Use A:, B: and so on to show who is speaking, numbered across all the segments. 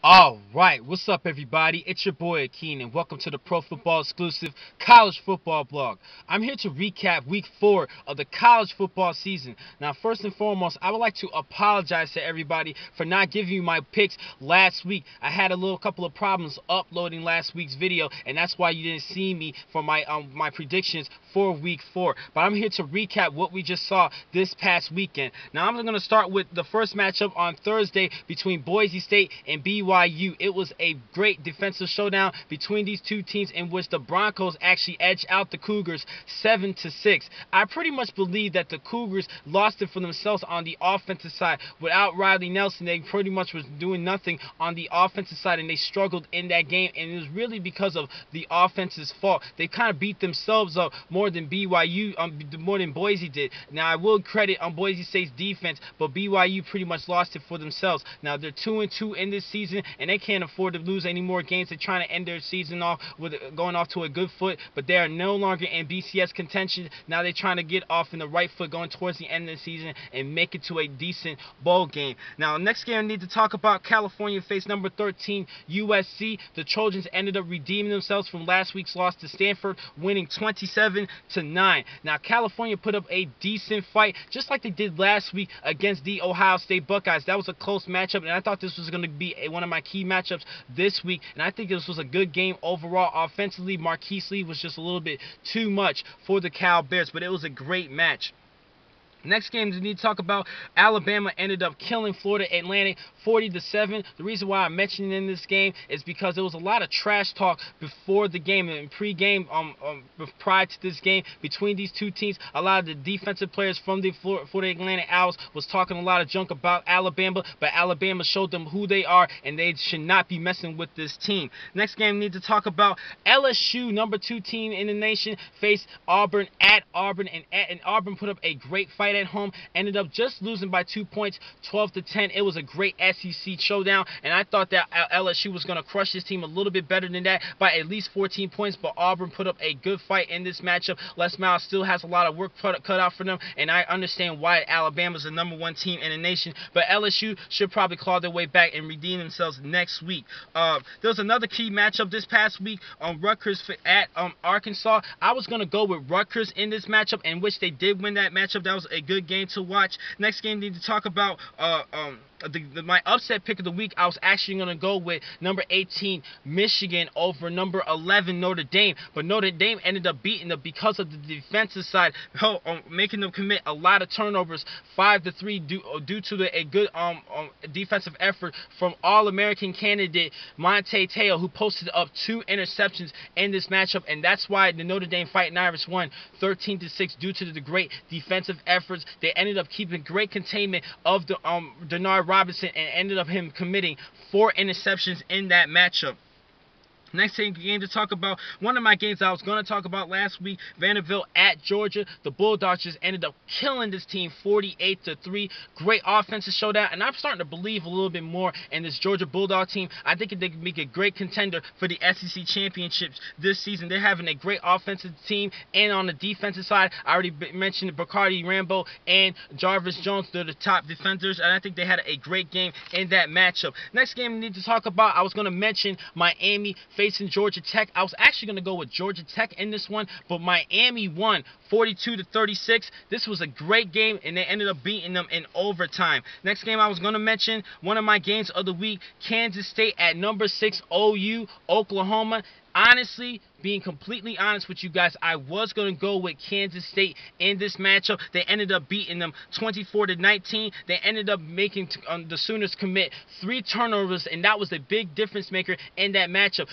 A: Alright, what's up everybody? It's your boy Akeen and welcome to the Pro Football Exclusive College Football Blog. I'm here to recap week 4 of the college football season. Now first and foremost, I would like to apologize to everybody for not giving you my picks last week. I had a couple of problems uploading last week's video, and that's why you didn't see me for my predictions for week 4. But I'm here to recap what we just saw this past weekend. Now I'm going to start with the first matchup on Thursday between Boise State and BYU. It was a great defensive showdown between these two teams in which the Broncos actually edged out the Cougars 7-6. I pretty much believe that the Cougars lost it for themselves on the offensive side. Without Riley Nelson, they pretty much was doing nothing on the offensive side, and they struggled in that game, and it was really because of the offense's fault. They kind of beat themselves up more than more than Boise did. Now I will credit on Boise State's defense, but BYU pretty much lost it for themselves. Now they're 2-2 in this season, and they can't afford to lose any more games. They're trying to end their season off with going off to a good foot, but they are no longer in BCS contention. Now they're trying to get off in the right foot going towards the end of the season and make it to a decent bowl game. Now next game I need to talk about, California faced number 13 USC. The Trojans ended up redeeming themselves from last week's loss to Stanford, winning 27-9. Now California put up a decent fight just like they did last week against the Ohio State Buckeyes. That was a close matchup, and I thought this was going to be one of my key matchups this week, and I think this was a good game overall. Offensively, Marquise Lee was just a little bit too much for the Cal Bears, but it was a great match. Next game we need to talk about, Alabama ended up killing Florida Atlantic 40-7. The reason why I mentioned it in this game is because there was a lot of trash talk before the game and pre-game, prior to this game between these two teams. A lot of the defensive players from the Florida Atlantic Owls was talking a lot of junk about Alabama, but Alabama showed them who they are, and they should not be messing with this team. Next game we need to talk about, LSU, number 2 team in the nation, faced Auburn at Auburn, and Auburn put up a great fight at home, ended up just losing by 2 points, 12-10. It was a great SEC showdown, and I thought that LSU was going to crush this team a little bit better than that by at least 14 points, but Auburn put up a good fight in this matchup. Les Miles still has a lot of work cut out for them, and I understand why Alabama's the number 1 team in the nation, but LSU should probably claw their way back and redeem themselves next week. There was another key matchup this past week on Rutgers at Arkansas. I was going to go with Rutgers in this matchup, in which they did win that matchup. That was a good game to watch. Next game we need to talk about, my upset pick of the week. I was actually going to go with number 18 Michigan over number 11 Notre Dame, but Notre Dame ended up beating them because of the defensive side, making them commit a lot of turnovers, 5-3, due to a good defensive effort from All-American candidate Monte Teo, who posted up 2 interceptions in this matchup, and that's why the Notre Dame Fighting Irish won 13-6 due to the great defensive efforts. They ended up keeping great containment of the Denard Robinson, and ended up him committing 4 interceptions in that matchup. Next game to talk about, one of my games I was going to talk about last week, Vanderbilt at Georgia. The Bulldogs just ended up killing this team 48-3. Great offensive showdown, and I'm starting to believe a little bit more in this Georgia Bulldog team. I think they can make a great contender for the SEC championships this season. They're having a great offensive team, and on the defensive side, I already mentioned Bacardi Rambo and Jarvis Jones. They're the top defenders, and I think they had a great game in that matchup. Next game we need to talk about, I was going to mention Miami facing Georgia Tech. I was actually going to go with Georgia Tech in this one, but Miami won 42-36. This was a great game, and they ended up beating them in overtime. Next game I was going to mention, one of my games of the week, Kansas State at number 6 OU, Oklahoma. Honestly, being completely honest with you guys, I was going to go with Kansas State in this matchup. They ended up beating them 24-19. They ended up making the Sooners commit 3 turnovers, and that was a big difference maker in that matchup.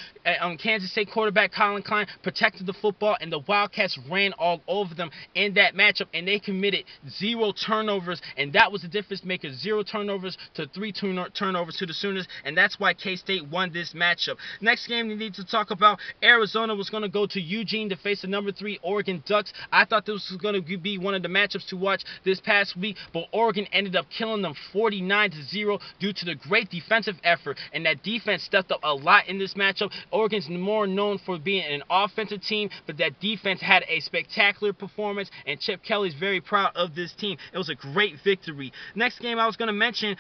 A: Kansas State quarterback Colin Klein protected the football, and the Wildcats ran all over them in that matchup, and they committed 0 turnovers, and that was the difference maker. 0 turnovers to 3 turnovers to the Sooners, and that's why K-State won this matchup. Next game we need to talk about, while. Arizona was going to go to Eugene to face the number 3 Oregon Ducks. I thought this was going to be one of the matchups to watch this past week, but Oregon ended up killing them 49-0 due to the great defensive effort, and that defense stepped up a lot in this matchup. Oregon's more known for being an offensive team, but that defense had a spectacular performance, and Chip Kelly's very proud of this team. It was a great victory. Next game I was going to mention,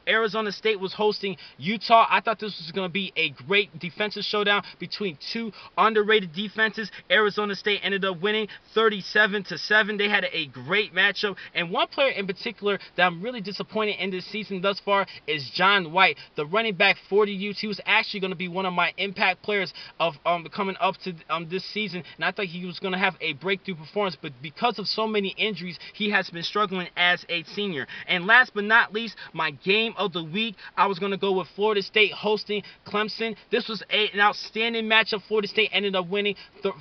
A: Arizona State was hosting Utah. I thought this was going to be a great defensive showdown between two underrated defenses. Arizona State ended up winning 37-7. They had a great matchup, and one player in particular that I'm really disappointed in this season thus far is John White, the running back for the Utes. He was actually going to be one of my impact players of coming up to this season, and I thought he was going to have a breakthrough performance, but because of so many injuries, he has been struggling as a senior. And last but not least, my game of the week, I was going to go with Florida State hosting Clemson. This was an outstanding matchup. Florida State ended up winning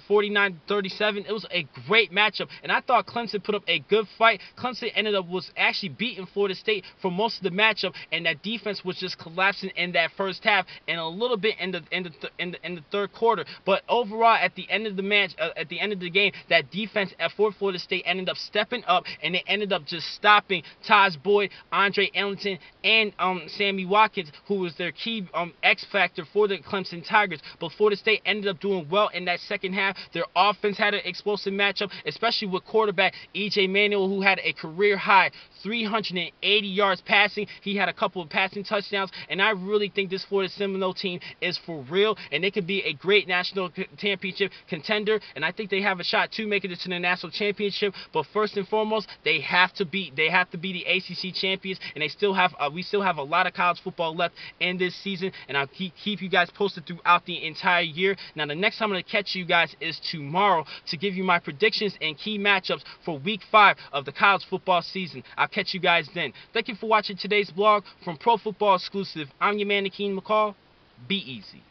A: 49-37. It was a great matchup, and I thought Clemson put up a good fight. Clemson was actually beating Florida State for most of the matchup, and that defense was just collapsing in that first half and a little bit in the third quarter. But overall, at the end of the match, at the end of the game, that defense at Florida State ended up stepping up, and they ended up just stopping Taj Boyd, Andre Ellington, and Sammy Watkins, who was their key X factor for the Clemson Tigers. But Florida State ended up doing well in that second half. Their offense had an explosive matchup, especially with quarterback E.J. Manuel, who had a career high 380 yards passing. He had a couple of passing touchdowns, and I really think this Florida Seminole team is for real, and they could be a great national championship contender, and I think they have a shot to make it to the national championship. But first and foremost, they have to be the ACC champions, and we still have a lot of college football left in this season, and I'll keep you guys posted throughout the entire year. Now, the next time I'm going to catch you guys is tomorrow to give you my predictions and key matchups for week 5 of the college football season. I'll catch you guys then. Thank you for watching today's vlog from Pro Football Exclusive. I'm your man, Akeem McCall. Be easy.